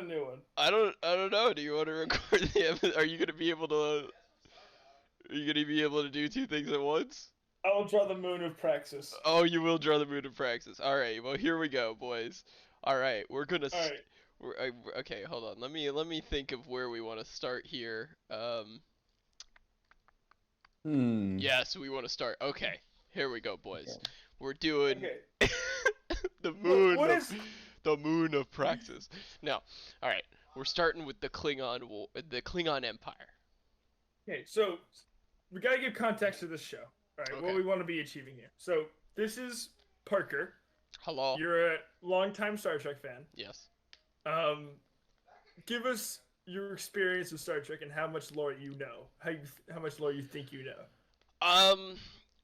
a new one. I don't know. Do you want to record the episode? Are you gonna be able to do two things at once? I will draw the moon of Praxis. Oh, you will draw the moon of Praxis. All right. Well, here we go, boys. All right, we're gonna. All right. Okay, hold on. Let me think of where we want to start here. Hmm. Yes, we want to start. Okay, here we go, boys. Okay. We're doing Okay. the moon What of is? the moon of Praxis. Now, all right, we're starting with the Klingon Empire. Okay. So we gotta give context to this show. All right. Okay. What we want to be achieving here. So this is Parker. Hello. You're a longtime Star Trek fan. Yes. Um, give us your experience with Star Trek and how much lore you know. How much lore you think you know. Um,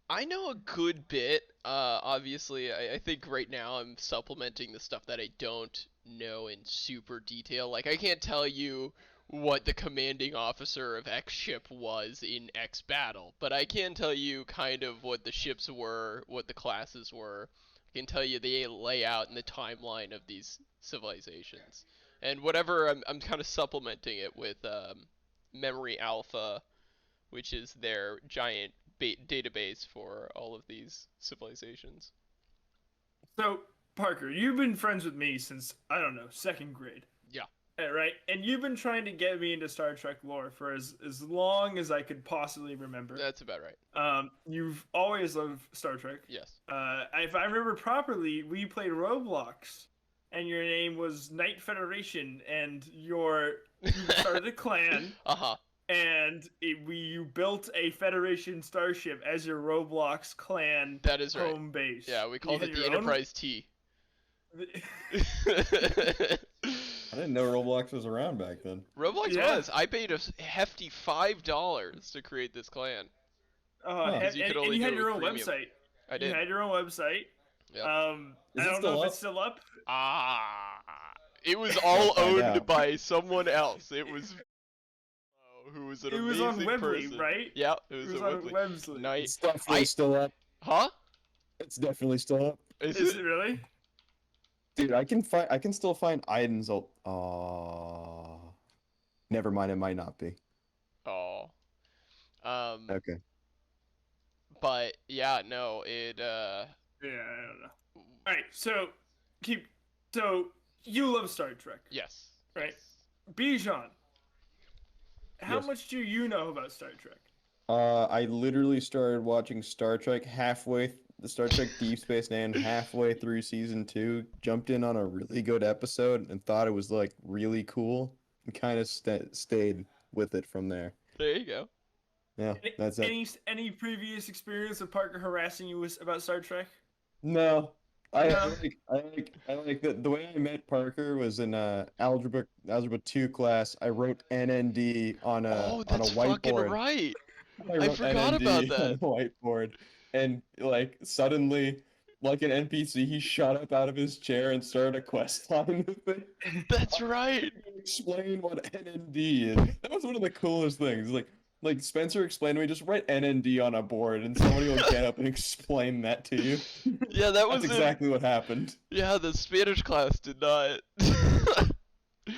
I know a good bit. Obviously, I think right now I'm supplementing the stuff that I don't know in super detail. Like, I can't tell you what the commanding officer of X ship was in X battle, but I can tell you kind of what the ships were, what the classes were. I can tell you the layout and the timeline of these civilizations. And whatever, I'm kind of supplementing it with Memory Alpha, which is their giant database for all of these civilizations. So Parker, you've been friends with me since I don't know second grade. Yeah. Right, and you've been trying to get me into Star Trek lore for as long as I could possibly remember. That's about right. You've always loved Star Trek. Yes. If I remember properly, we played Roblox, and your name was Knight Federation, and you started a clan, Uh-huh. and you built a Federation starship as your Roblox clan That is right. home base. Yeah, we called You it had the your own- Enterprise T. I didn't know Roblox was around back then. Roblox Yeah. was. I paid a hefty $5 to create this clan. and, you could and only you do had it your with own premium. website. I did. You had your own website. Yep. I Is it don't still know if up? it's still up. It was all find owned out. by someone else. It was who was an It was on amazing Webley, person. right? Yeah, it It was, was on on Webley. Webley. Night. It's definitely still up. Huh? It's definitely still up. Is Is it? it really? Dude, I can still find items. Never mind, it might not be. Oh. Okay. But yeah, no, it Yeah, I don't know. All right, so you love Star Trek, yes. right? Yes. Bijan, how Yes. much do you know about Star Trek? I literally started watching Star Trek the Star Trek Deep Space Nine halfway through season 2. Jumped in on a really good episode and thought it was like really cool, and kind of stayed with it from there. There you go. Yeah, that's it. Any previous experience of Parker harassing you about Star Trek? No, I No? I like the way I met Parker was in algebra 2 class. I wrote NND on Oh, a that's fucking whiteboard. right. I I wrote forgot about NND on that. the whiteboard, and like suddenly, like an NPC, he shot up out of his chair and started a quest line with it. That's right. Explain what NND is. That was one of the coolest things. Like Spencer explained to me, just write NND on a board, and somebody will get up and explain that to you. Yeah, that was That's exactly what happened. Yeah, the Spanish class did not.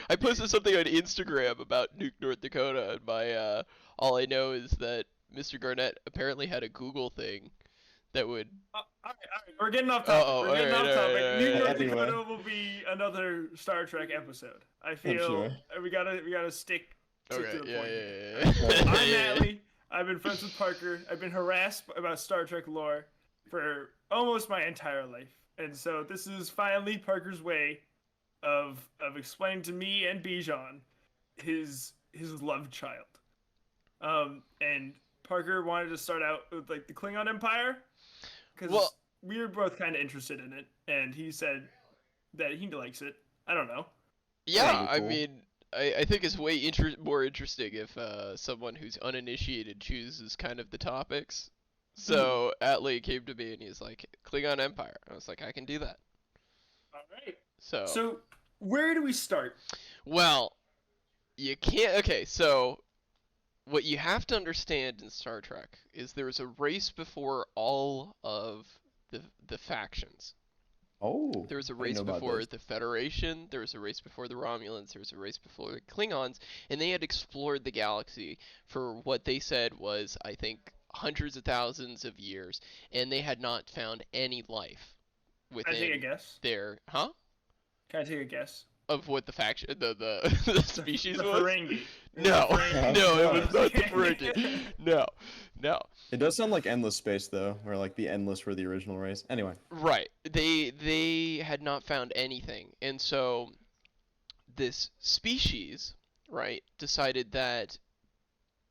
I posted something on Instagram about Nuke, North Dakota, and my all I know is that Mr. Garnett apparently had a Google thing that would. All right, we're getting off topic. Uh-oh, We're getting off alright, topic. alright, New alright. North Anyway. Dakota will be another Star Trek episode. I feel sure. we gotta stick to Okay, the yeah, point. yeah. I'm Natalie. I've been friends with Parker. I've been harassed about Star Trek lore for almost my entire life, and so this is finally Parker's way of explaining to me and Bijan his love child. And Parker wanted to start out with like the Klingon Empire because Well- we were both kind of interested in it, and he said that he likes it. I don't know. Yeah, That'd be I cool. mean, I think it's way more interesting if someone who's uninitiated chooses kind of the topics. So Atlee came to me and he's like, Klingon Empire. I was like, I can do that. All right. So, So where do we start? well, you can't. Okay, so what you have to understand in Star Trek is there's a race before all of the factions. Oh, There was a I didn't race know about before this. the Federation, there was a race before the Romulans, there was a race before the Klingons, and they had explored the galaxy for what they said was, I think, hundreds of thousands of years, and they had not found any life Can I take a within guess? their Can I take a guess? of what the faction the species The was. Ferengi. No, The Ferengi. no, it was Of not the course. Ferengi. No, no. It does sound like Endless Space though, where like the Endless were the original race. Anyway. Right. They had not found anything, and so this species, right, decided that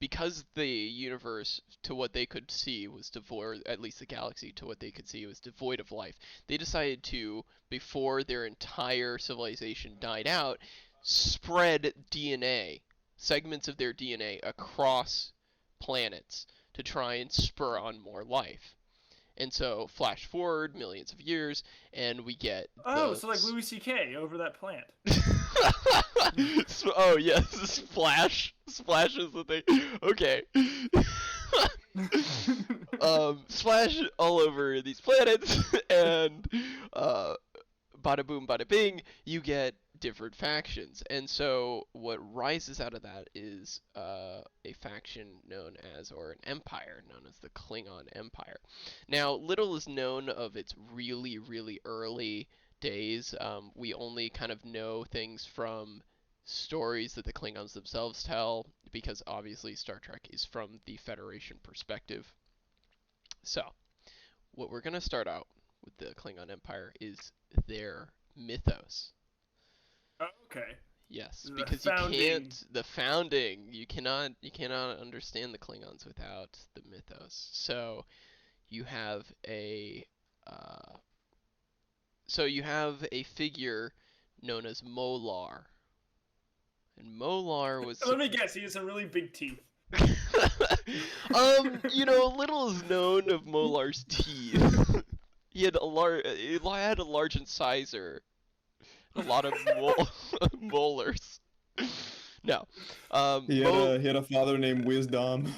because the universe, to what they could see, was devoid, at least the galaxy, to what they could see, was devoid of life, they decided to, before their entire civilization died out, spread DNA, segments of their DNA, across planets to try and spur on more life. And so, flash forward millions of years, and we get Oh, so like Louis C.K. over that plant. Oh yes, Splash is the thing. Okay. Splash all over these planets, and bada boom, bada bing, you get different factions. And so what rises out of that is a faction known as, or an empire known as the Klingon Empire. Now, little is known of its really, really early days. We only kind of know things from stories that the Klingons themselves tell, because obviously Star Trek is from the Federation perspective. So, what we're going to start out with the Klingon Empire is their mythos. Okay. Yes, The because founding. you cannot understand the Klingons without the mythos. So, you have a figure known as Molar. And Molar was Let me guess. He has some really big teeth. Little is known of Molar's teeth. He had a large incisor, a lot of molars. No, He had a father named Wisdom.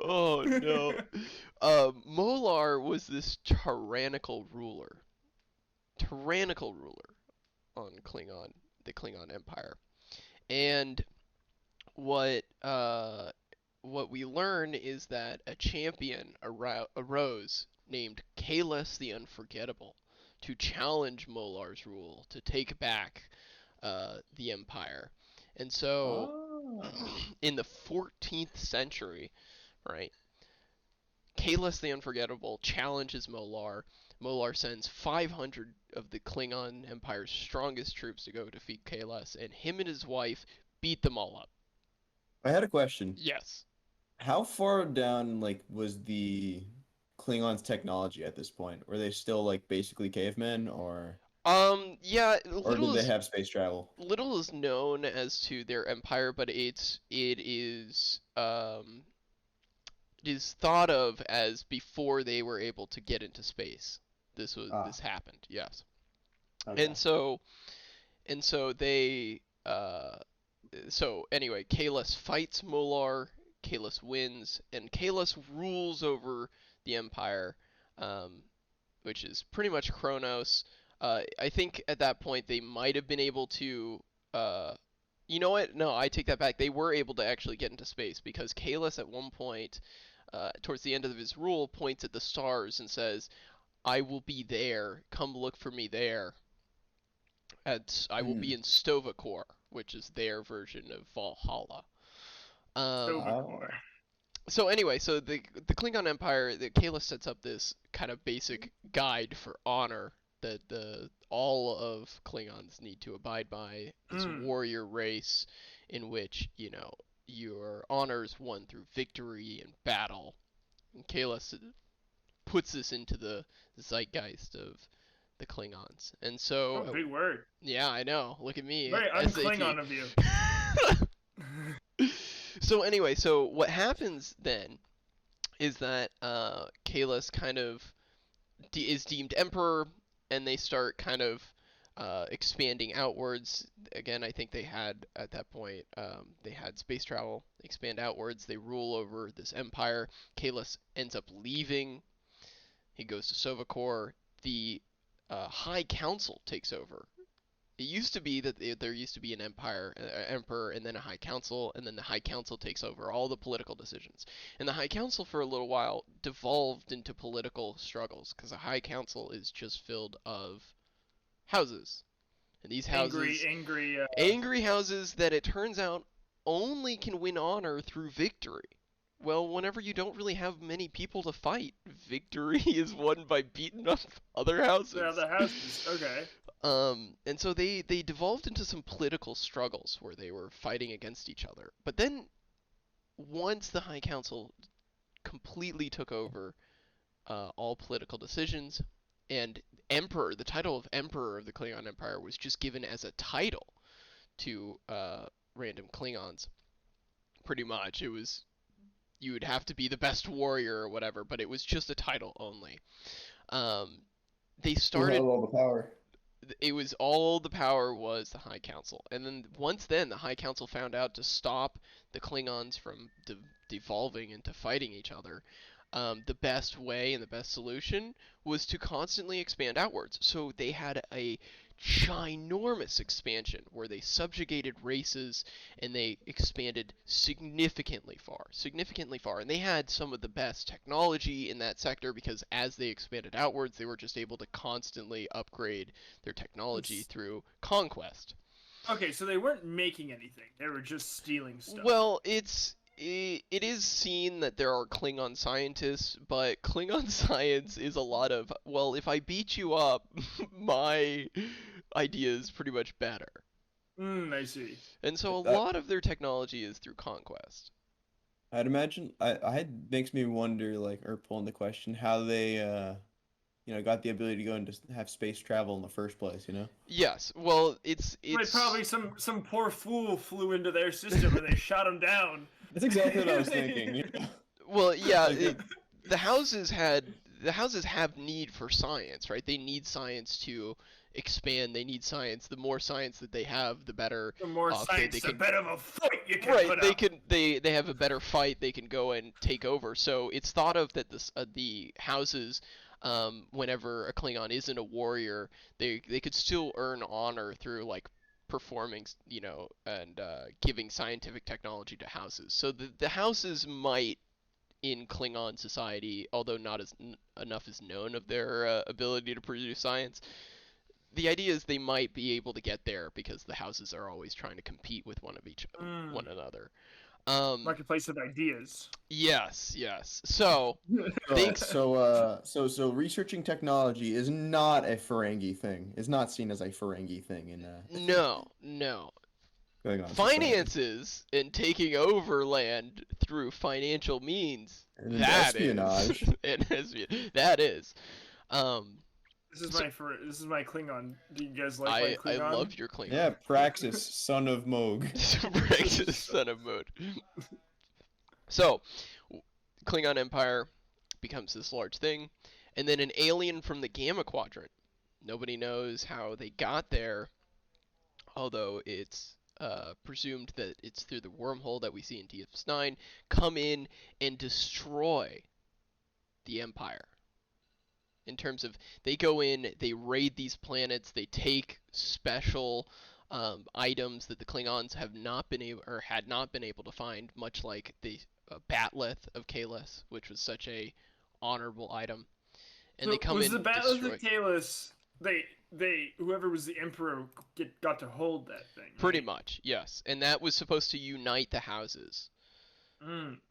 Oh no. Molar was this tyrannical ruler on the Klingon Empire. And what we learn is that a champion arose named Kahless the Unforgettable to challenge Molar's rule, to take back the Empire. And so, in the 14th century, right, Kahless the Unforgettable challenges Molar. Molar sends 500 of the Klingon Empire's strongest troops to go defeat Kahless, and him and his wife beat them all up. I had a question. Yes. How far down was the Klingons' technology at this point? Were they still basically cavemen, Yeah, or did they have space travel? little is known as to their empire, but it is thought of as before they were able to get into space. This happened, yes. Okay. And so they so anyway, Kahless fights Molar, Kahless wins, and Kahless rules over the Empire, which is pretty much Kronos. I think at that point they might have been able to. You know what? No, I take that back. They were able to actually get into space, because Kahless at one point, towards the end of his rule, points at the stars and says, "I will be there. Come look for me there." I will be in Stovacor, which is their version of Valhalla. So anyway, so the Klingon Empire, the Kahless sets up this kind of basic guide for honor that all of Klingons need to abide by. This warrior race in which, your honors won through victory and battle. And Kahless puts this into the zeitgeist of the Klingons. And so big word. Yeah, I know. Look at me. Very SAT. un-Klingon of you. So anyway, so what happens then is that Kahless kind of is deemed emperor, and they start kind of expanding outwards. Again, I think they had at that point they had space travel, expand outwards. They rule over this empire. Kahless ends up leaving. He goes to Sovacor. The High Council takes over. It used to be that there used to be an emperor, and then a High Council, and then the High Council takes over all the political decisions. And the High Council, for a little while, devolved into political struggles, because the High Council is just filled of houses. And these houses, angry houses that it turns out only can win honor through victory. Well, whenever you don't really have many people to fight, victory is won by beating up other houses. Yeah, the houses. Okay. And so they devolved into some political struggles where they were fighting against each other. But then, once the High Council completely took over all political decisions, and Emperor, the title of Emperor of the Klingon Empire was just given as a title to random Klingons. Pretty much, it was, you would have to be the best warrior or whatever, but it was just a title only. They started. Who had all the power? It was all the power was the High Council, and then once then the High Council found out to stop the Klingons from devolving into fighting each other. The best way and the best solution was to constantly expand outwards. So they had a ginormous expansion where they subjugated races and they expanded significantly far. And they had some of the best technology in that sector because as they expanded outwards, they were just able to constantly upgrade their technology through conquest. Okay, so they weren't making anything. They were just stealing stuff. Well, it is seen that there are Klingon scientists, but Klingon science is a lot of, well, if I beat you up, my idea is pretty much better. I see. And so a lot of their technology is through conquest. I'd imagine, it makes me wonder, like, or pull in the question, how they, got the ability to go and just have space travel in the first place, you know? Yes, well, it's... Like probably some poor fool flew into their system and they shot him down. That's exactly what I was thinking. Yeah. Well, yeah, the houses have need for science, right? They need science to expand. They need science. The more science that they have, the better. The more science, the better of a fight you can right, put they up. can. They have a better fight. They can go and take over. So it's thought of that the houses. Whenever a Klingon isn't a warrior, they could still earn honor through like performing, and giving scientific technology to houses. So the houses might, in Klingon society, although not enough is known of their ability to produce science, the idea is they might be able to get there because the houses are always trying to compete with one another. Marketplace of ideas. Yes. So So researching technology is not a Ferengi thing. Is not seen as a Ferengi thing in no. going on. Finances and taking over land through financial means. And that espionage. That is. This is my Klingon. Do you guys like my Klingon? I love your Klingon. Yeah, Praxis, son of Moog. Praxis, son of Moog. So, Klingon Empire becomes this large thing, and then an alien from the Gamma Quadrant. Nobody knows how they got there, although it's presumed that it's through the wormhole that we see in DS9, come in and destroy the Empire. In terms of, they go in, they raid these planets, they take special items that the Klingons have not been able, or had not been able to find, much like the Batleth of Kahless, which was such a honorable item. And they come in and destroy. Was the Batleth of Kahless, they whoever was the Emperor got to hold that thing, right? Pretty much, yes. And that was supposed to unite the houses.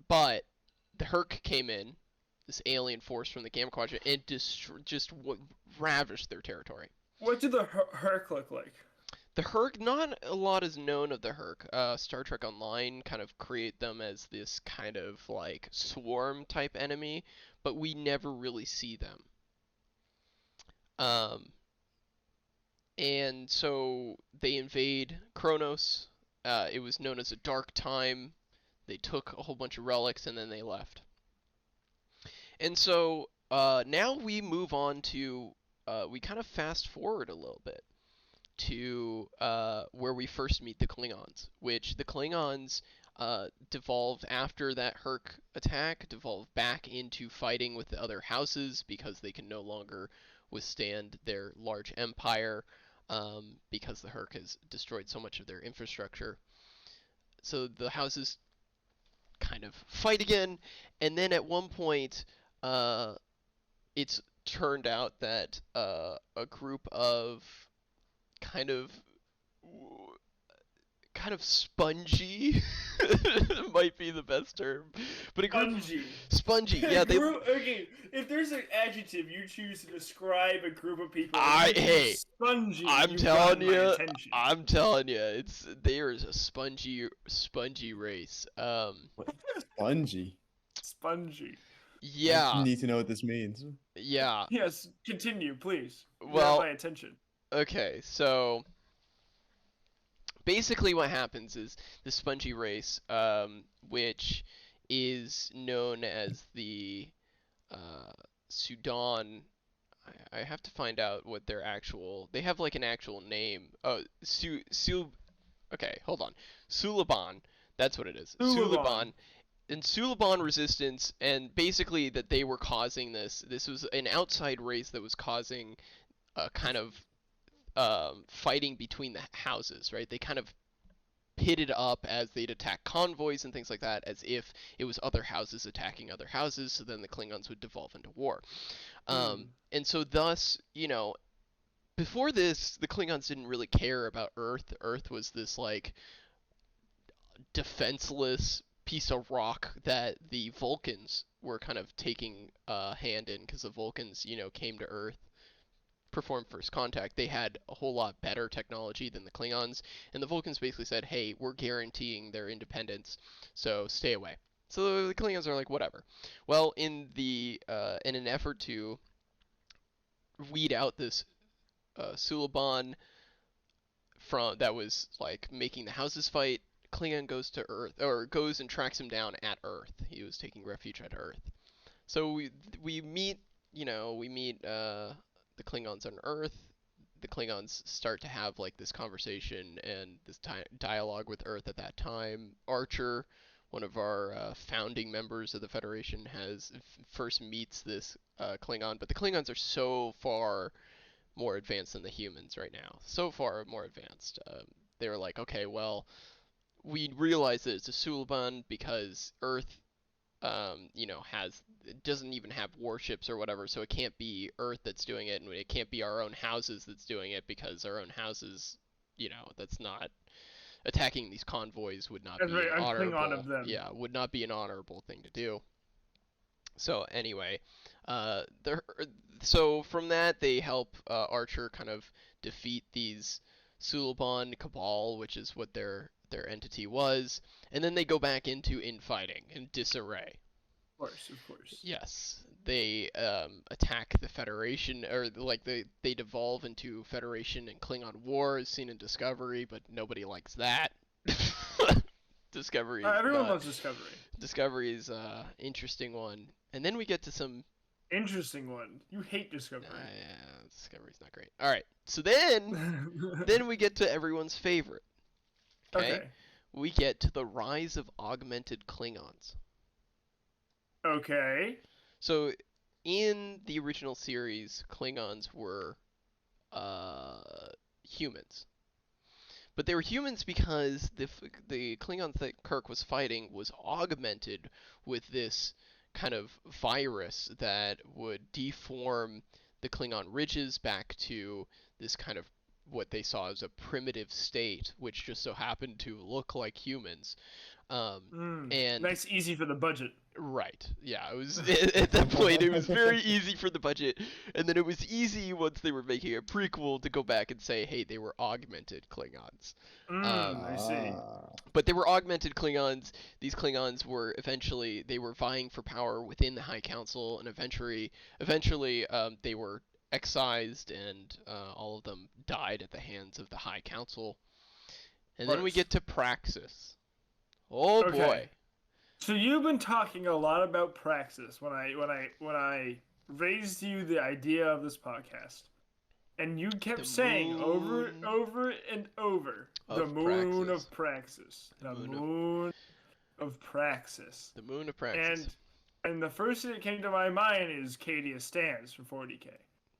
But the Herc came in, this alien force from the Gamma Quadrant, and just ravished their territory. What did the Herc look like? The Herc, not a lot is known of the Herc. Star Trek Online kind of create them as this kind of like swarm type enemy, but we never really see them. And so they invade Kronos. It was known as a dark time. They took a whole bunch of relics and then they left. And so now we move on to, we kind of fast forward a little bit. to where we first meet the Klingons, which the Klingons devolved after that Herc attack, devolved back into fighting with the other houses because they can no longer withstand their large empire, because the Herc has destroyed so much of their infrastructure. So the houses kind of fight again, and then at one point, it's turned out that a group of kind of spongy might be the best term, but a group Spongy. spongy. Yeah, they. Okay, if there's an adjective you choose to describe a group of people, Hey, spongy. I'm you've telling gotten my you, attention. there's a spongy race. Spongy. Spongy. I Yeah, need to know what this means. yeah. Yes, continue, please. You have Well, my attention. okay, so basically what happens is the spongy race, which is known as the Sudan. I have to find out what their actual. They have like an actual name. Oh, Okay, hold on. Suliban. That's what it is. Suliban. And Suliban resistance, and basically that they were causing this. This was an outside race that was causing a kind of fighting between the houses, right? They kind of pitted up as they'd attack convoys and things like that, as if it was other houses attacking other houses, so then the Klingons would devolve into war. And so thus, before this, the Klingons didn't really care about Earth. Earth was this, like, defenseless piece of rock that the Vulcans were kind of taking a hand in, because the Vulcans, came to Earth, performed first contact. They had a whole lot better technology than the Klingons, and the Vulcans basically said, hey, we're guaranteeing their independence, so stay away. So the Klingons are like, whatever. Well, in an effort to weed out this Suliban that was like making the houses fight, Klingon goes to Earth, or goes and tracks him down at Earth. He was taking refuge at Earth. So we meet, the Klingons on Earth. The Klingons start to have like this conversation and this dialogue with Earth at that time. Archer, one of our founding members of the Federation, first meets this Klingon, but the Klingons are so far more advanced than the humans right now. So far more advanced. They were like, okay, well, we realize that it's a Suliban because Earth, it doesn't even have warships or whatever, so it can't be Earth that's doing it, and it can't be our own houses that's doing it, because our own houses, that's not attacking these convoys would not be an honorable. Klingon of them. Yeah, would not be an honorable thing to do. So anyway, so from that they help Archer kind of defeat these Suliban Cabal, which is what their entity was, and then they go back into infighting and disarray. Of course. Yes, they attack the Federation, or like they devolve into Federation and Klingon war, as seen in Discovery, but nobody likes that. Discovery. Everyone loves Discovery. Discovery is interesting one, and then we get to some interesting one. You hate Discovery. Yeah, Discovery's not great. All right, so then we get to everyone's favorite. Okay. We get to the rise of augmented Klingons. Okay. So, in the original series, Klingons were humans. But they were humans because the Klingons that Kirk was fighting was augmented with this kind of virus that would deform the Klingon ridges back to this kind of what they saw as a primitive state, which just so happened to look like humans. And nice, easy for the budget. Right. Yeah, it was at that point it was very easy for the budget, and then it was easy once they were making a prequel to go back and say, hey, they were augmented Klingons. I see. But they were augmented Klingons. These Klingons were they were vying for power within the High Council, and eventually they were excised, and all of them died at the hands of the High Council. And then we get to Praxis. Oh okay. Boy. So you've been talking a lot about Praxis when I raised you the idea of this podcast. And you kept The saying over moon and over, the of moon Praxis. of Praxis. The moon of Praxis. The moon of Praxis. And the first thing that came to my mind is Cadia stands for 40k.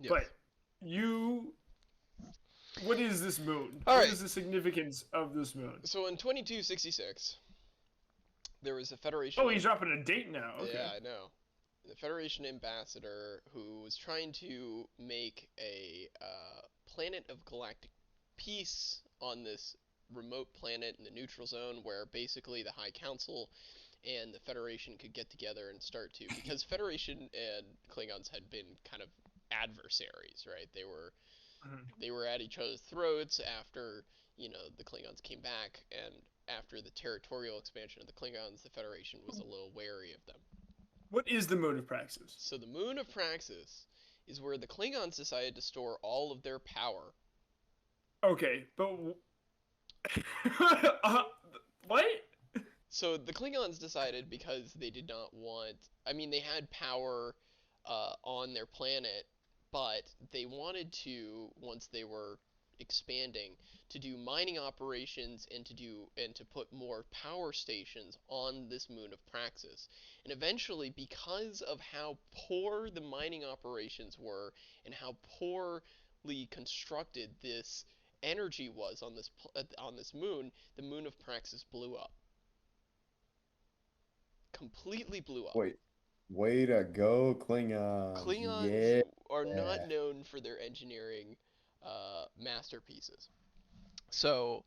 Yes. But what is this moon? All What right. is the significance of this moon? So in 2266, there was a Federation. Oh, he's dropping a date now. Okay. Yeah, I know. The Federation ambassador who was trying to make a planet of galactic peace on this remote planet in the neutral zone, where basically the High Council and the Federation could get together and start to, because Federation and Klingons had been kind of adversaries, right? They were at each other's throats after, the Klingons came back, and after the territorial expansion of the Klingons, the Federation was a little wary of them. What is the moon of Praxis? So the moon of Praxis is where the Klingons decided to store all of their power. Okay, but what? So the Klingons decided, because they did not want, they had power on their planet, but they wanted to, once they were expanding, to do mining operations and to put more power stations on this moon of Praxis. And eventually, because of how poor the mining operations were and how poorly constructed this energy was on this moon, the moon of Praxis blew up. Completely blew up. Wait, way to go, Klingons. Klingons Yeah. are not known for their engineering masterpieces. So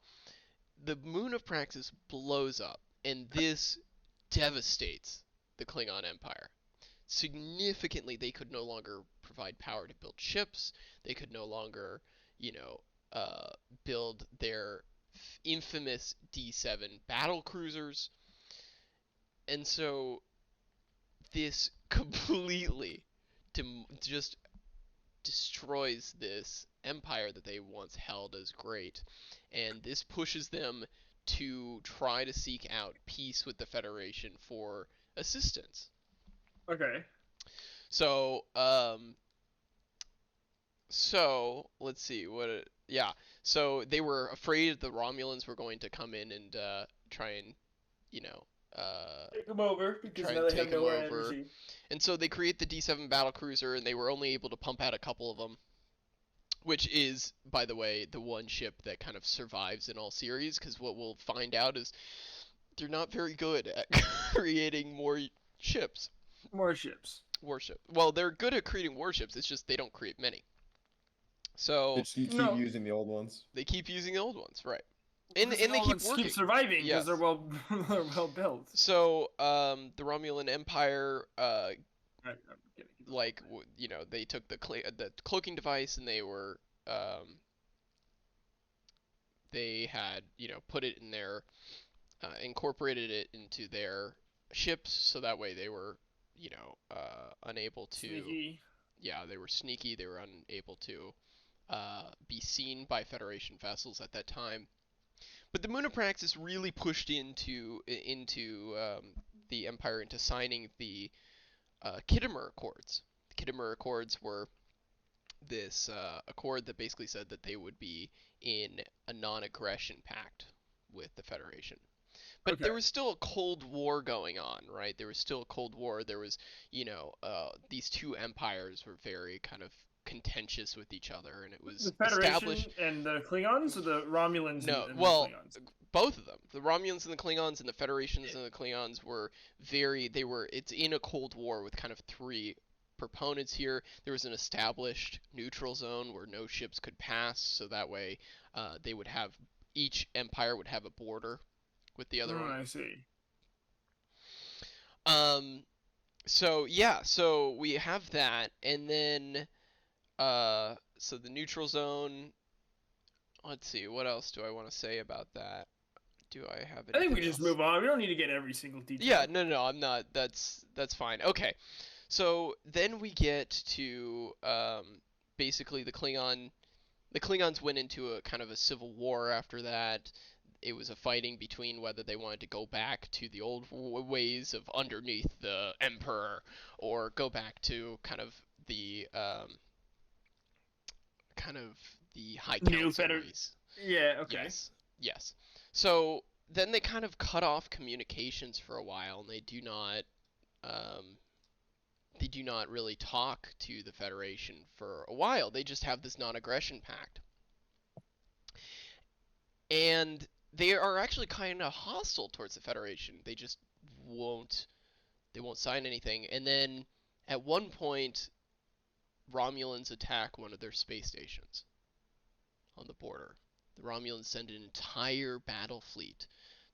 the moon of Praxis blows up, and this devastates the Klingon Empire. Significantly, they could no longer provide power to build ships. They could no longer, build their infamous D7 battle cruisers. And so this completely just destroys this empire that they once held as great, and this pushes them to try to seek out peace with the Federation for assistance. Okay. So, let's see so they were afraid the Romulans were going to come in and try and, take them over because try now and they have take them nowhere over. energy. And so they create the D7 battlecruiser, and they were only able to pump out a couple of them, which is, by the way, the one ship that kind of survives in all series, because what we'll find out is they're not very good at creating more ships. Warships. Well, they're good at creating warships, it's just they don't create many. So You keep using the old ones. they keep using the old ones, right? And The they keep ones working. keep surviving because Yes. they're well built. So the Romulan Empire, I'm kidding. they took the cloaking device, and they had put it in their incorporated it into their ships, so that way they were unable to. Sneaky. Yeah, they were sneaky. They were unable to be seen by Federation vessels at that time. But the Moon of Praxis really pushed into the Empire into signing the Khitomer Accords. The Khitomer Accords were this accord that basically said that they would be in a non-aggression pact with the Federation. But there was still a Cold War going on, right? There was still a Cold War. There was, these two empires were very kind of contentious with each other, and it was the Federation established. And the Klingons, or the Romulans? No, and well, the Klingons? Both of them. The Romulans and the Klingons and the Federations and the Klingons were it's in a Cold War with kind of three proponents here. There was an established neutral zone where no ships could pass, so that way each empire would have a border with the other one. I see. So we have that, and then so the neutral zone. Let's see, what else do I want to say about that? Do I have anything I think we just else? move on. We don't need to get every single detail. Yeah, no, I'm not. That's fine. Okay, so then we get to basically the Klingons went into a kind of a civil war after that. It was a fighting between whether they wanted to go back to the old ways of underneath the Emperor, or go back to kind of the kind of the High New Council Feder- race. Yeah. Okay. Yes, yes. So then they kind of cut off communications for a while, and um, they do not really talk to the Federation for a while. They just have this non-aggression pact, and they are actually kind of hostile towards the Federation. They just won't sign anything. And then at one point, Romulans attack one of their space stations on the border. The Romulans send an entire battle fleet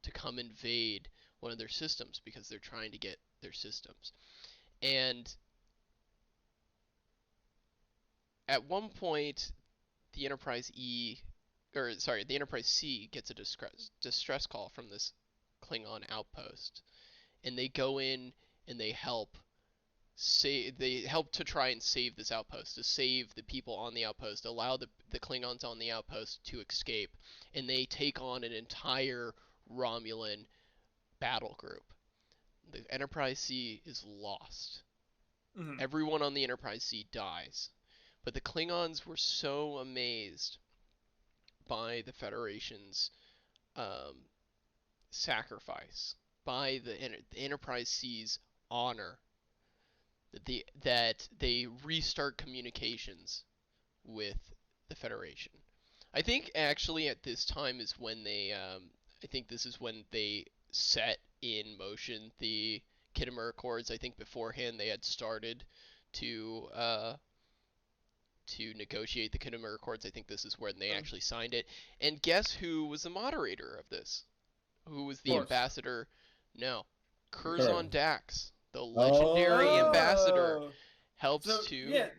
to come invade one of their systems because they're trying to get their systems. And at one point, the Enterprise the Enterprise C gets a distress call from this Klingon outpost, and they go in and they help to try and save this outpost, to save the people on the outpost, allow the Klingons on the outpost to escape, and they take on an entire Romulan battle group. The Enterprise C is lost. Mhm. Everyone on the Enterprise C dies. But the Klingons were so amazed by the Federation's sacrifice, by the Enterprise C's honor, that they restart communications with the Federation. I think actually at this time is when I think this is when they set in motion the Khitomer Accords. I think beforehand they had started to negotiate the Khitomer Accords. I think this is when they actually signed it. And guess who was the moderator of this? Who was the Force. ambassador? No, Kirk. Curzon Dax, the legendary ambassador, Oh. helps So to. yeah,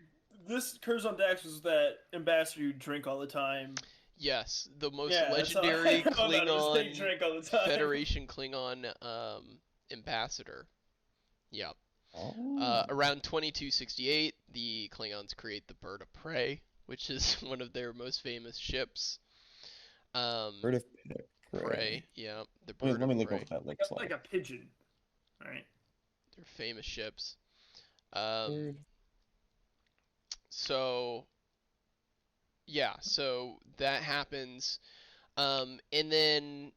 this Curzon Dax was that ambassador you drink all the time. Yes, the most Yeah, that's all I legendary know about it, is they Klingon drink all the time. Federation Klingon ambassador. Yep. Oh. Around 2268, the Klingons create the Bird of Prey, which is one of their most famous ships. Bird of Prey. Yeah, the Let Bird me of look Prey. up what that looks Like like. a pigeon, right? They're famous ships. Bird. So yeah, so that happens, and then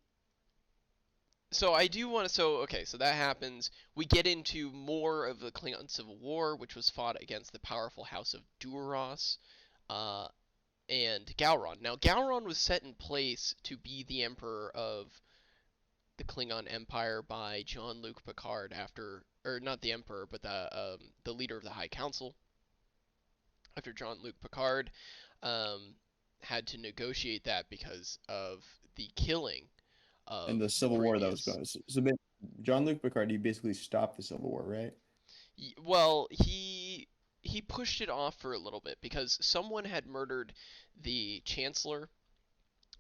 so I do want to. So okay, so that happens. We get into more of the Klingon Civil War, which was fought against the powerful House of Duras, and Gowron. Now Gowron was set in place to be the emperor of the Klingon Empire by Jean-Luc Picard after, or not the emperor, but the leader of the High Council. After Jean-Luc Picard had to negotiate that because of the killing of And the Civil War that was previous- going. So Jean-Luc Picard, he basically stopped the Civil War, right? Well, he pushed it off for a little bit because someone had murdered the Chancellor.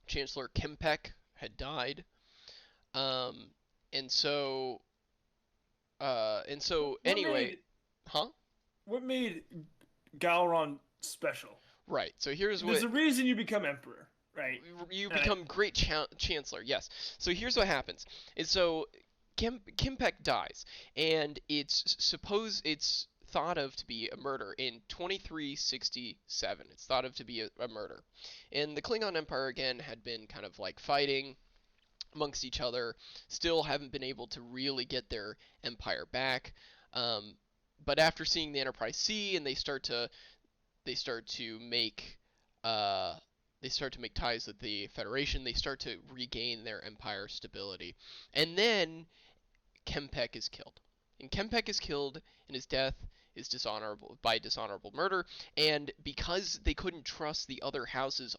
Chancellor Kempek had died. And so anyway, huh? What made Gowron special? Right. So here's There's what a reason you become emperor, right? you become great chancellor. Yes. So here's what happens. Is so Kempek dies, and it's thought of to be a murder in 2367. It's thought of to be a murder. And the Klingon Empire again had been kind of like fighting amongst each other, still haven't been able to really get their empire back. But after seeing the Enterprise C, and they start to make ties with the Federation, they start to regain their empire stability. And then Kempek is killed. And Kempek is killed, and his death is dishonorable murder. And because they couldn't trust the other houses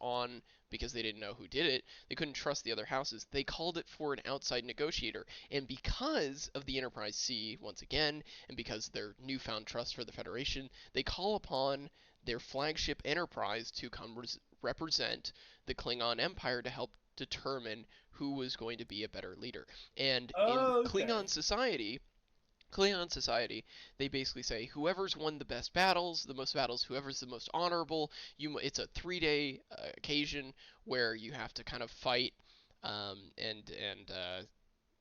because they didn't know who did it, they couldn't trust the other houses. They called it for an outside negotiator. And because of the Enterprise C, once again, and because of their newfound trust for the Federation, they call upon their flagship Enterprise to come represent the Klingon Empire to help determine who was going to be a better leader. And in Klingon society, they basically say whoever's won the most battles, whoever's the most honorable. It's a 3-day occasion where you have to kind of fight and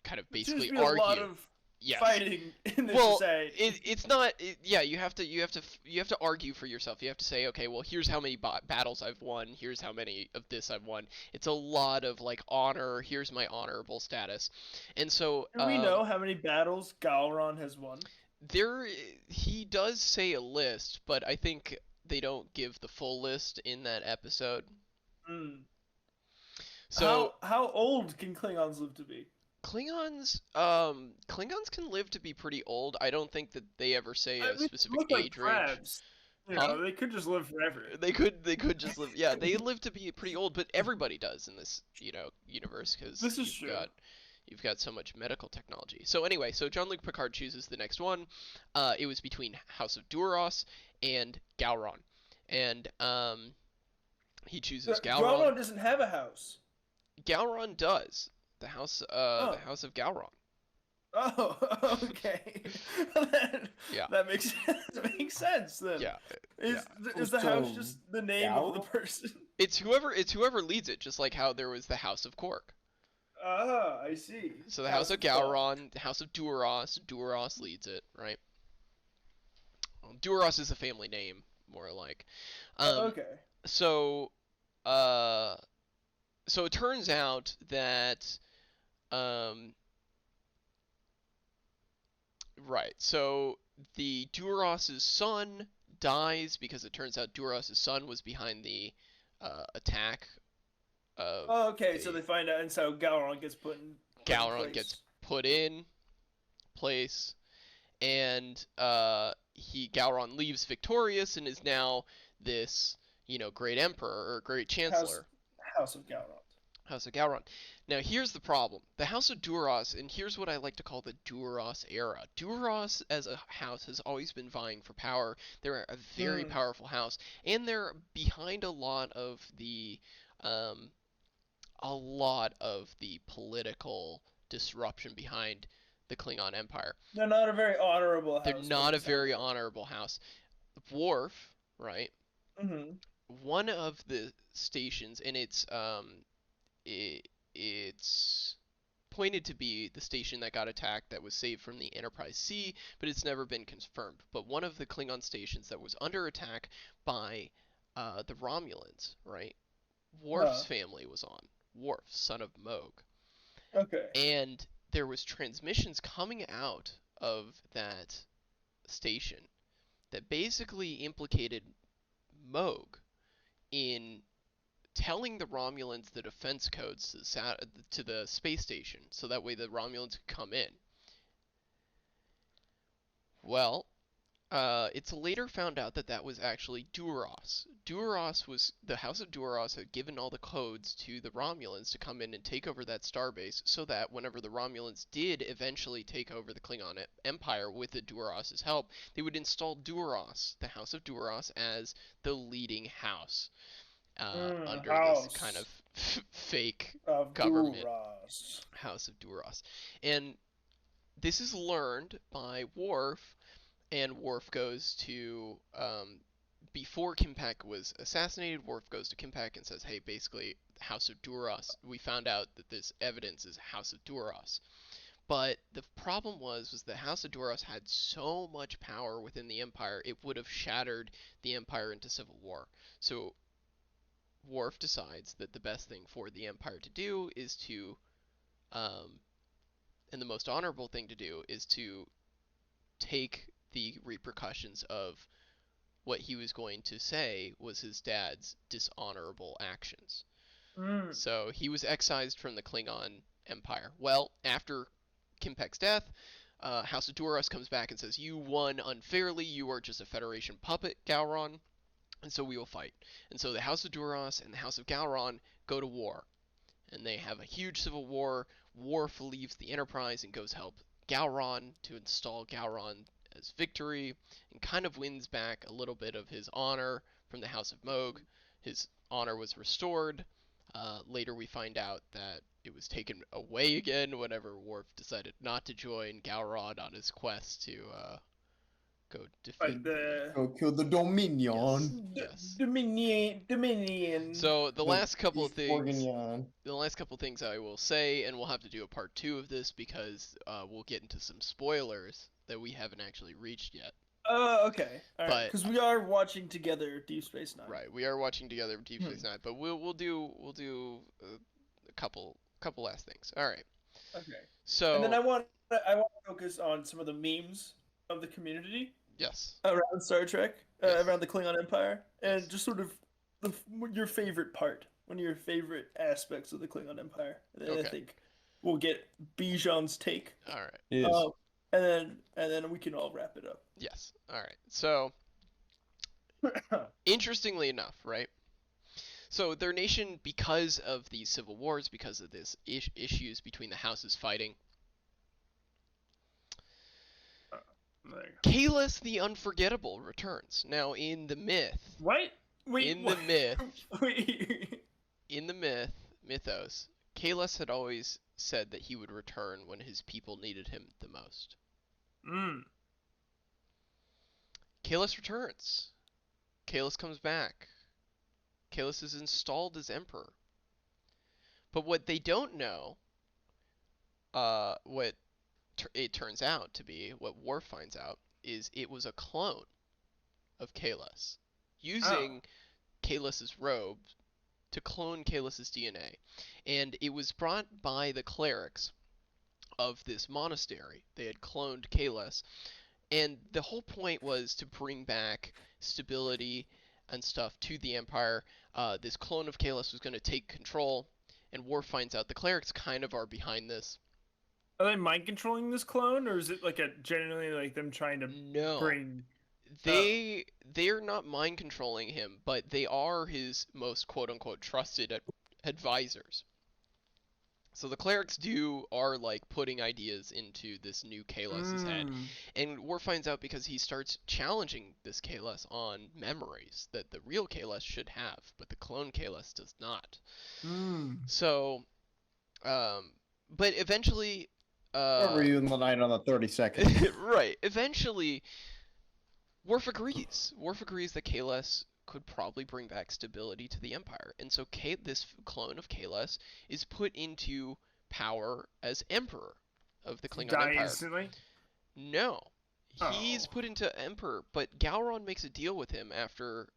kind of basically argue. Yes. fighting in this Well, society. it's not. Yeah, you have to argue for yourself. You have to say, okay, well, here's how many battles I've won. Here's how many of this I've won. It's a lot of like honor. Here's my honorable status, and so Do we know how many battles Gowron has won? there he does say a list, but I think they don't give the full list in that episode. Mm. So how old can Klingons live to be? Klingons can live to be pretty old. I don't think that they ever say a I mean, they specific look like age range. crabs. You Huh? know, they could just live forever. They could just live. Yeah, they live to be pretty old, but everybody does in this universe because This is true. You've got so much medical technology. So anyway, so Jean-Luc Picard chooses the next one. It was between House of Duras and Gowron, and he chooses Gowron. Gowron doesn't have a house. Gowron does. The house of Gowron. Oh, okay. Yeah. That makes sense then. Yeah. Is the house just the name of the person? It's whoever leads it, just like how there was the House of Quark. Ah, I see. So the House of Gowron, the House of Duras leads it, right? Well, Duras is a family name, more like. Okay. So it turns out that right. So the Duras' son dies because it turns out Duras' son was behind the attack. Okay, so they find out, and so Gowron gets put in. Gets put in place, and Gowron leaves victorious and is now this great emperor or great chancellor. House of Gowron. House of Gowron. Now here's the problem. The House of Duras, and here's what I like to call the Duras era. Duras as a house has always been vying for power. They're a very powerful house, and they're behind a lot of the political disruption behind the Klingon Empire. They're not a very honorable house. They're not a very honorable house. Worf, right? Mm-hmm. One of the stations, and it's pointed to be the station that got attacked that was saved from the Enterprise C, but it's never been confirmed. But one of the Klingon stations that was under attack by the Romulans, right? Worf's family was on. Worf, son of Moog. Okay. And there was transmissions coming out of that station that basically implicated Moog in telling the Romulans the defense codes to the space station, so that way the Romulans could come in. Well, it's later found out that was actually Duras. The House of Duras had given all the codes to the Romulans to come in and take over that starbase, so that whenever the Romulans did eventually take over the Klingon Empire with the Duras' help, they would install Duras, the House of Duras, as the leading house. Under this kind of fake government, Duras. House of Duras. And this is learned by Worf, and Worf goes to, before Kimpak was assassinated, Worf goes to Kimpak and says, hey, basically, House of Duras, we found out that this evidence is House of Duras. But the problem was the House of Duras had so much power within the Empire, it would have shattered the Empire into civil war. So Worf decides that the best thing for the Empire to do is to, and the most honorable thing to do is to take the repercussions of what he was going to say was his dad's dishonorable actions. So he was excised from the Klingon Empire. Well, after Kimpek's death, House of Duras comes back and says, you won unfairly, you are just a Federation puppet, Gowron. And so we will fight. And so the House of Duras and the House of Gowron go to war. And they have a huge civil war. Worf leaves the Enterprise and goes help Gowron to install Gowron as victory, and kind of wins back a little bit of his honor from the House of Moog. His honor was restored. Later we find out that it was taken away again whenever Worf decided not to join Gowron on his quest to Go Like defeat. Go kill the Dominion. Yes. Dominion. So the last couple of things. Orgonion. The last couple things I will say, and we'll have to do a part 2 of this because we'll get into some spoilers that we haven't actually reached yet. Okay. All right. But- Because we are watching together Deep Space Nine. Right, we are watching together Deep Space Nine, but we'll do a couple last things. All right. Okay. So And then I want to focus on some of the memes of the community yes, around Star Trek, Yes. around the Klingon Empire, and Yes. just sort of your favorite part, one of your favorite aspects of the Klingon Empire. And then Okay. I think we'll get Bijan's take. all right. Yes. And then we can all wrap it up. Yes. All right. So interestingly enough, right? So their nation, because of these civil wars, because of this issues between the houses fighting, There you go. Kahless the Unforgettable returns. Now in the myth, What? Wait. in the myth, Wait. in the mythos, Kahless had always said that he would return when his people needed him the most. Kahless returns. Kahless comes back. Kahless is installed as emperor. But what they don't know, what it turns out to be, what Worf finds out, is it was a clone of Kahless, using Kahless's robe to clone Kahless's DNA. And it was brought by the clerics of this monastery. They had cloned Kahless, and the whole point was to bring back stability and stuff to the Empire. This clone of Kahless was going to take control, and Worf finds out the clerics kind of are behind this. Are they mind controlling this clone, or is it like a genuinely like them trying to No, bring? they're not mind controlling him, but they are his most quote unquote trusted advisors. So the clerics are like putting ideas into this new Kahless's head. And Worf finds out because he starts challenging this Kahless on memories that the real Kahless should have, but the clone Kahless does not. So, but eventually, Where were you in the night on the 32nd? right, eventually, Worf agrees. Worf agrees that Kahless could probably bring back stability to the Empire. And so this clone of Kahless is put into power as Emperor of the Klingon Die Empire. instantly. No. He's Oh. put into Emperor, but Gowron makes a deal with him after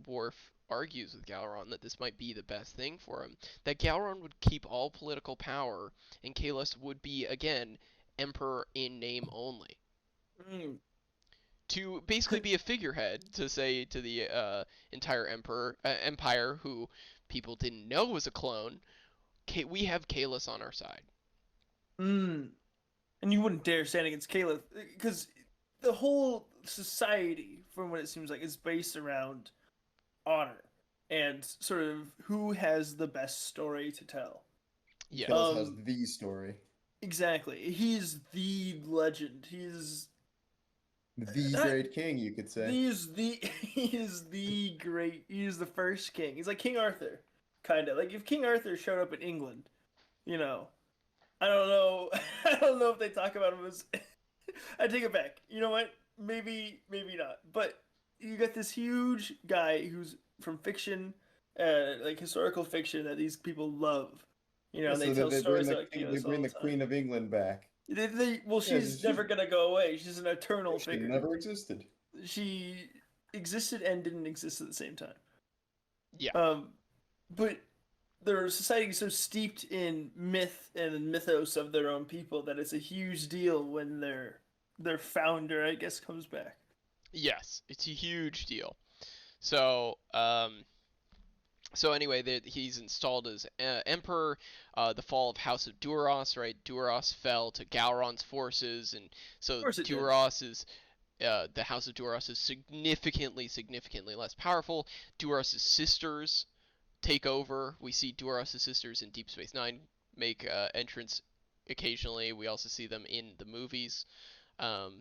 Worf argues with Gowron that this might be the best thing for him. That Gowron would keep all political power, and Kahless would be, again, Emperor in name only. To basically be a figurehead to say to the entire empire, who people didn't know was a clone, we have Kahless on our side. And you wouldn't dare stand against Caleb, because the whole society, from what it seems like, is based around honor and sort of who has the best story to tell. Yeah. Kahless has the story. Exactly. He's the legend. He's The great king, you could say. he is the first king. He's like King Arthur, kind of. Like if King Arthur showed up in England, you know, I don't know. I don't know if they talk about him as. I take it back. You know what? Maybe not. But you got this huge guy who's from fiction, like historical fiction that these people love. You know, and they tell stories about They bring the Queen of England back. She's never gonna go away. She's an eternal She figure. never existed. She existed and didn't exist at the same time. Yeah. But their society is so steeped in myth and mythos of their own people that it's a huge deal when their founder, I guess, comes back. Yes, it's a huge deal. So, anyway, he's installed as emperor. The fall of House of Duras, right? Duras fell to Gowron's forces, and so Duras is the House of Duras is significantly less powerful. Duras' sisters take over. We see Duras' sisters in Deep Space Nine make entrance occasionally. We also see them in the movies. The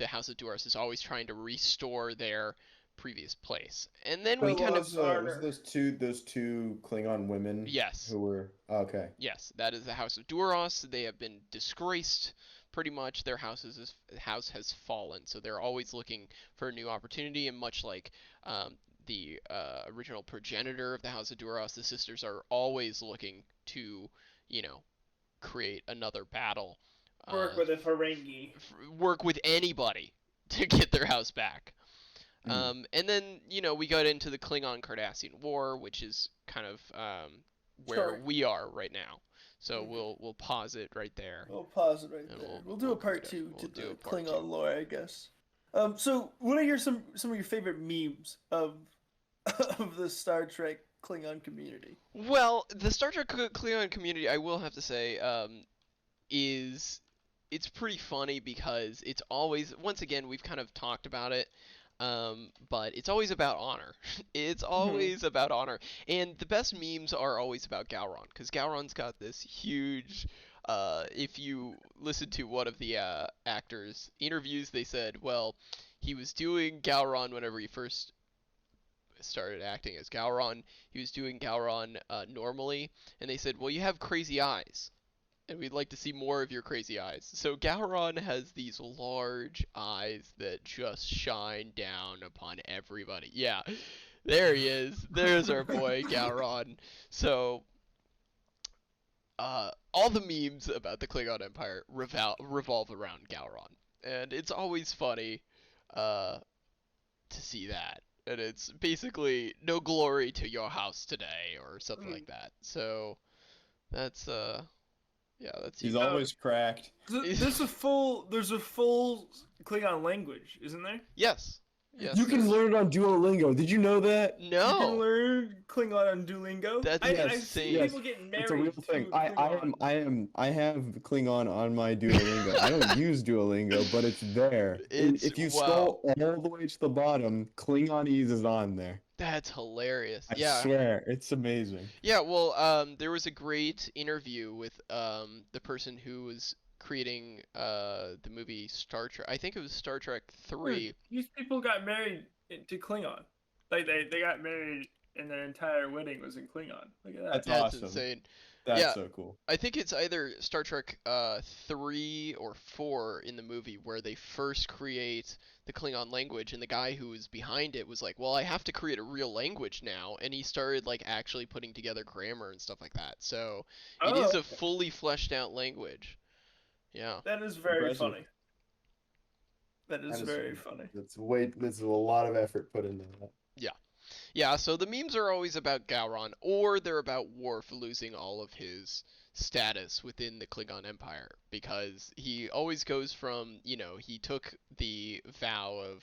House of Duras is always trying to restore their previous place, and then we kind of was those two Klingon women. Yes. Who were okay. Yes, that is the House of Duras. They have been disgraced pretty much their house has fallen, so they're always looking for a new opportunity. And much like the original progenitor of the House of Duras, the sisters are always looking to, you know, create another battle. Work with a Ferengi. Work with anybody to get their house back. Mm. And then, you know, we got into the Klingon-Cardassian War, which is kind of where Sure. we are right now. So Mhm. we'll pause it right there. We'll pause it right And there. we'll- We'll do we'll a part go to- two we'll to do the a part Klingon two. lore, I guess. So what are some of your favorite memes of of the Star Trek Klingon community? Well, the Star Trek Klingon community, I will have to say, is it's pretty funny because it's always, once again, we've kind of talked about it, but it's always about honor. It's always about honor, and the best memes are always about Gowron, because Gowron's got this huge. If you listen to one of the actors' interviews, they said, well, he was doing Gowron whenever he first started acting as Gowron. He was doing Gowron normally, and they said, well, you have crazy eyes, and we'd like to see more of your crazy eyes. So Gowron has these large eyes that just shine down upon everybody. Yeah, there he is. There's our boy Gowron. So, all the memes about the Klingon Empire revolve around Gowron, and it's always funny to see that. And it's basically no glory to your house today, or something like that. So that's yeah, that's He's you. always cracked. There's a full Klingon language, isn't there? Yes. Yes. You can learn it on Duolingo. Did you know that? You can No. learn Klingon on Duolingo. That's I've insane. seen people getting married It's a real thing. to Klingon. I have Klingon on my Duolingo. I don't use Duolingo, but it's there. It's- If you wow. scroll all the way to the bottom, Klingonese is on there. That's hilarious. I Yeah. swear, it's amazing. Yeah, well, there was a great interview with the person who was creating the movie Star Trek. I think it was Star Trek 3. These people got married to Klingon. Like they got married and their entire wedding was in Klingon. Look at that. That's That's awesome. insane. That's Yeah. so cool. I think it's either Star Trek 3 or 4 in the movie where they first create the Klingon language, and the guy who was behind it was like, well, I have to create a real language now, and he started like actually putting together grammar and stuff like that. So it is a fully fleshed out language. Yeah. That is very Impressive. funny. That is very funny. There's a lot of effort put into that. Yeah, so the memes are always about Gowron, or they're about Worf losing all of his status within the Klingon Empire, because he always goes from, you know, he took the vow of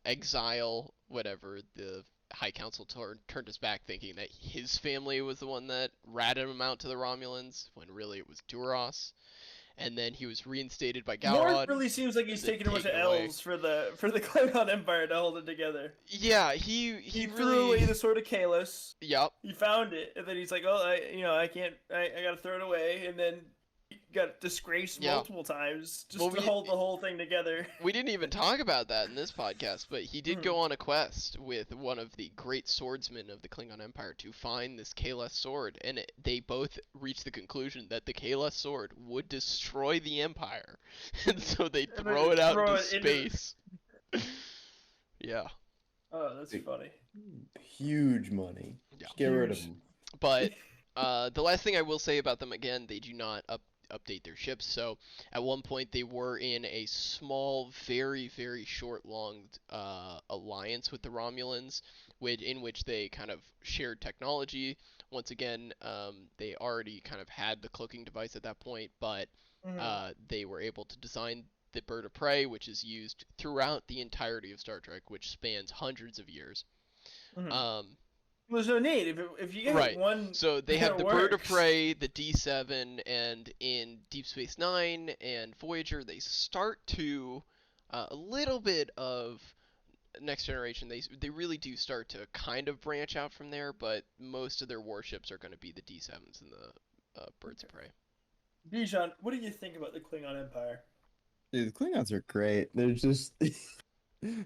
exile, whatever, the High Council turned his back thinking that his family was the one that ratted him out to the Romulans, when really it was Duras. And then he was reinstated by Gowron. Worf really seems like he's and then taking a bunch of taken away. L's for the Klingon Empire to hold it together. Yeah, he Threw really... away the sword of Kahless. Yep. He found it, and then he's like, "Oh, I can't. I gotta throw it away." And then he got disgraced Yeah. multiple times just Well, to hold the whole thing together. We didn't even talk about that in this podcast, but he did go on a quest with one of the great swordsmen of the Klingon Empire to find this Kahless sword, and they both reached the conclusion that the Kahless sword would destroy the Empire, and so they And then throw it out throw into it into- space. Yeah, Oh, that's funny. Huge money. Yeah. Just get rid of Huge. them. but the last thing I will say about them, again, they do not update their ships. So at one point they were in a small, very, very short-long alliance with the Romulans, in which they kind of shared technology. Once again, they already kind of had the cloaking device at that point, but they were able to design the bird of prey, which is used throughout the entirety of Star Trek, which spans hundreds of years. There's no need if you get Right. one. So they that have the bird of works. prey, the D7, and in Deep Space Nine and Voyager, they start to a little bit of Next Generation. They really do start to kind of branch out from there, but most of their warships are going to be the D7s and the birds of prey. Bijan, what do you think about the Klingon Empire? Dude, the Klingons are great. They're just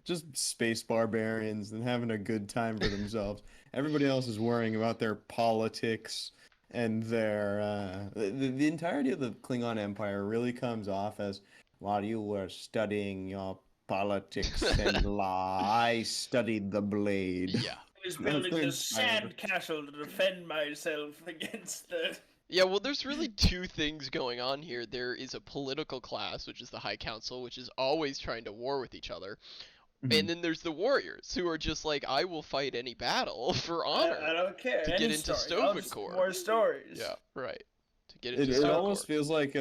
just space barbarians and having a good time for themselves. Everybody else is worrying about their politics and the entirety of the Klingon Empire really comes off as while you were studying your politics and law, I studied the blade. Yeah. I was That's building their this entire- sand castle to defend myself against the. Yeah, well, there's really two things going on here. There is a political class, which is the High Council, which is always trying to war with each other. Mhm. And then there's the warriors, who are just like, I will fight any battle for honor. I don't care. to Any get into story. I'll just Stovencore. more stories. Yeah, right. To get It, into it Stovencore. almost feels like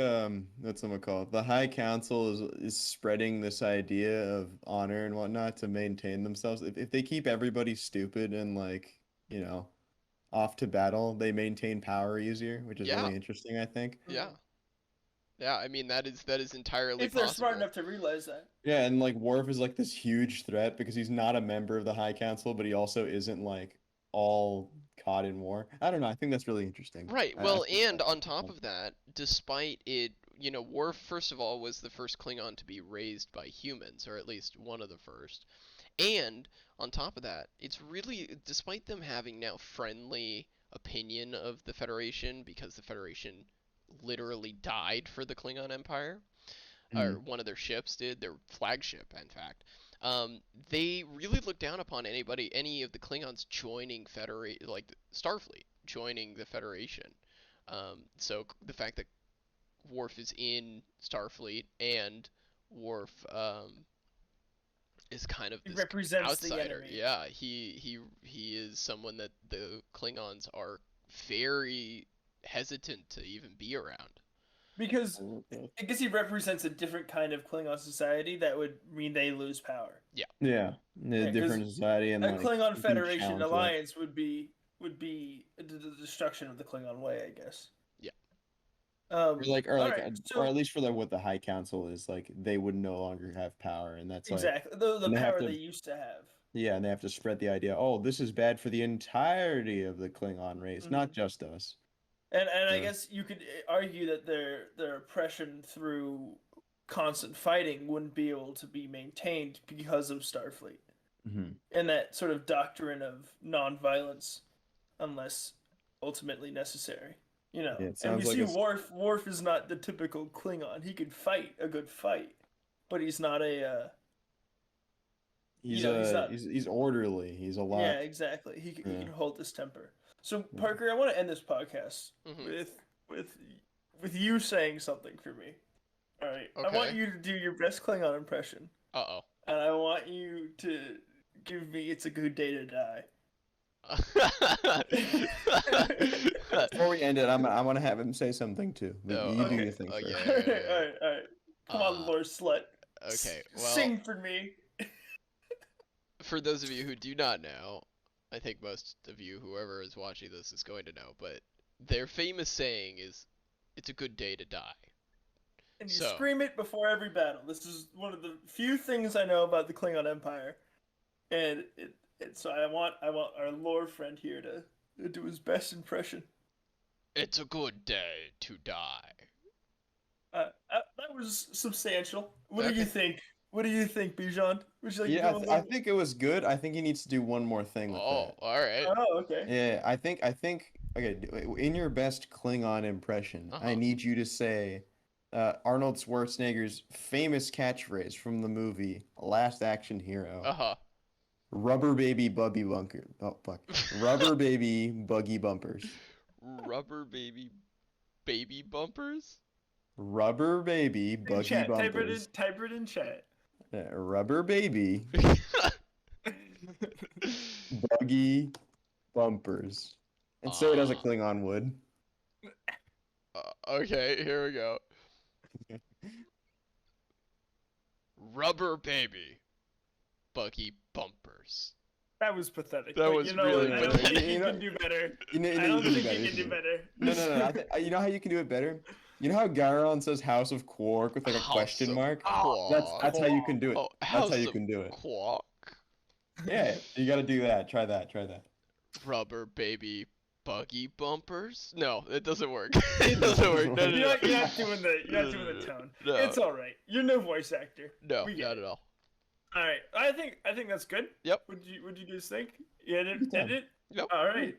what's it called? The High Council is spreading this idea of honor and whatnot to maintain themselves. If they keep everybody stupid and like, off to battle, they maintain power easier, which is Yeah. really interesting, I think. Yeah. Yeah, I mean that is entirely If they're possible. smart enough to realize that. Yeah, and like Worf is like this huge threat because he's not a member of the High Council, but he also isn't like all caught in war. I don't know. I think that's really interesting. Right. I Well, think and that's on top cool. of that, despite it, Worf first of all was the first Klingon to be raised by humans, or at least one of the first. And on top of that, it's really, despite them having now friendly opinion of the Federation, because the Federation literally died for the Klingon Empire, or one of their ships did, their flagship, in fact. They really look down upon any of the Klingons joining Starfleet, joining the Federation. So the fact that Worf is in Starfleet and Worf is kind of He this represents the outsider. enemy. Yeah, he is someone that the Klingons are very hesitant to even be around. Because he represents a different kind of Klingon society that would mean they lose power. Yeah, Yeah, the 'cause different society and A like Klingon you can Federation challenge that. alliance would be the destruction of the Klingon way, I guess. Yeah. Or like, alright, or at least for what the High Council is like, they would no longer have power, and that's like, exactly the and they have power to- they used to have. yeah, and they have to spread the idea. Oh, this is bad for the entirety of the Klingon race, not Mhm. just us. And I Yeah. guess you could argue that their oppression through constant fighting wouldn't be able to be maintained because of Starfleet Mm-hmm. and that sort of doctrine of non-violence unless ultimately necessary. Yeah, it And sounds you like see, it's- Worf is not the typical Klingon. He could fight a good fight, but he's not a. He's he's not- he's orderly. He's a lot. Yeah, exactly. He Yeah. can hold his temper. So Parker, I want to end this podcast Mhm. with you saying something for me. All right. I want Okay. you to do your best Klingon impression, Uh and I want you to give me "It's a Good Day to Die." oh. Before we end it, I want to have him say something too. But Oh, you do okay. your thing Oh, first. yeah. All right. Come on, Lord Slut. Okay, well, Sing for me. for those of you who do not know, I think most of you, whoever is watching this, is going to know, but their famous saying is, "It's a good day to die." And you So- scream it before every battle. This is one of the few things I know about the Klingon Empire, and so I want our lore friend here to do his best impression. It's a good day to die. That was substantial. What do you Okay. think? What do you think, Bijan? Would you like Yeah, to go I think it was good. I think he needs to do one more thing with Oh, all right. Oh, okay. that. Yeah, I think. Okay, in your best Klingon impression, I Uh-huh. need you to say Arnold Schwarzenegger's famous catchphrase from the movie Last Action Hero. Uh-huh. Rubber baby buggy bunker. Oh fuck. Rubber baby buggy bumpers. Rubber baby bumpers? Rubber baby In buggy chat, bumpers. type it in chat. Rubber baby buggy bumpers. And say it as a Klingon would. Okay, here we go. Rubber baby buggy bumpers. That was pathetic. That but was you know, really I don't pathetic. think you You know- can do better. You know, I don't you think better, you can do better. No. You know how you can do it better? You know how Gyron says House of Quark with like a House question of mark? Quark. That's how you can do it. Oh, That's House how you of can do it. Quark. Yeah, you gotta do that. Try that. Rubber baby buggy bumpers? No, it doesn't work. It doesn't work. No, no, You're no. not doing the tone. No. It's all right. You're no voice actor. No, We get not it. at all. All right. I think that's good. Yep. Would you guys think? You edit Yeah. it? Yep. All right.